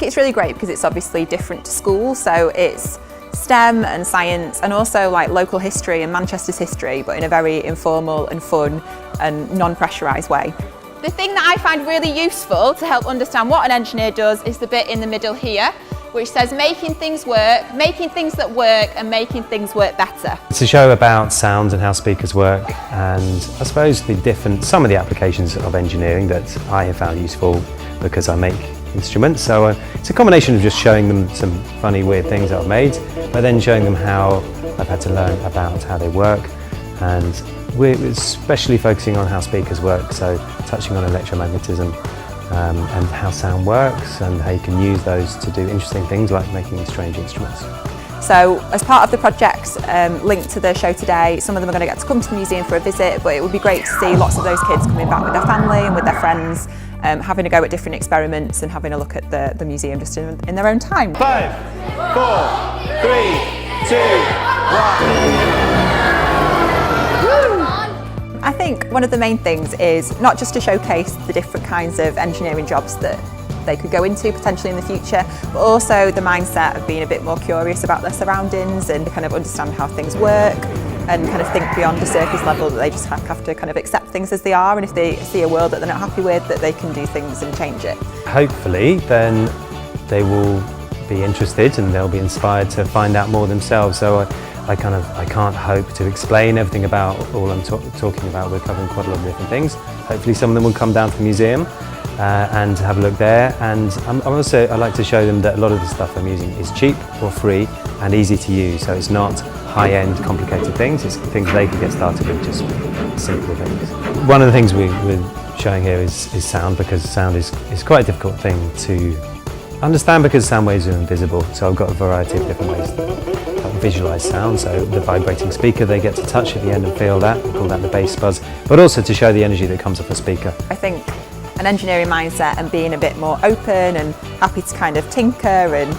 it's really great because it's obviously different to school, so it's STEM and science and also like local history and Manchester's history, but in a very informal and fun and non-pressurised way. The thing that I find really useful to help understand what an engineer does is the bit in the middle here, which says making things work, making things that work and making things work better. It's a show about sound and how speakers work, and I suppose some of the applications of engineering that I have found useful because I make instruments. So it's a combination of just showing them some funny, weird things that I've made, but then showing them how I've had to learn about how they work. And we're especially focusing on how speakers work, so touching on electromagnetism and how sound works and how you can use those to do interesting things like making strange instruments. So as part of the projects linked to the show today, some of them are going to get to come to the museum for a visit, but it would be great to see lots of those kids coming back with their family and with their friends, having a go at different experiments and having a look at the museum just in their own time. 5, 4, 3, 2, 1. I think one of the main things is not just to showcase the different kinds of engineering jobs that they could go into potentially in the future, but also the mindset of being a bit more curious about their surroundings and kind of understand how things work and kind of think beyond the surface level, that they just have to kind of accept things as they are, and if they see a world that they're not happy with, that they can do things and change it. Hopefully then they will be interested and they'll be inspired to find out more themselves. So I can't hope to explain everything about all I'm talking about. We're covering quite a lot of different things. Hopefully some of them will come down to the museum and have a look there. And I like to show them that a lot of the stuff I'm using is cheap or free and easy to use. So it's not high-end, complicated things. It's things they can get started with, just simple things. One of the things we're showing here is sound, because sound is quite a difficult thing to understand because sound waves are invisible. So I've got a variety of different ways to visualize sound. So the vibrating speaker they get to touch at the end and feel that, we call that the bass buzz, but also to show the energy that comes off a speaker. I think an engineering mindset and being a bit more open and happy to kind of tinker and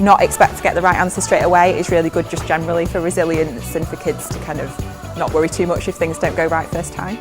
not expect to get the right answer straight away is really good just generally for resilience and for kids to kind of not worry too much if things don't go right first time.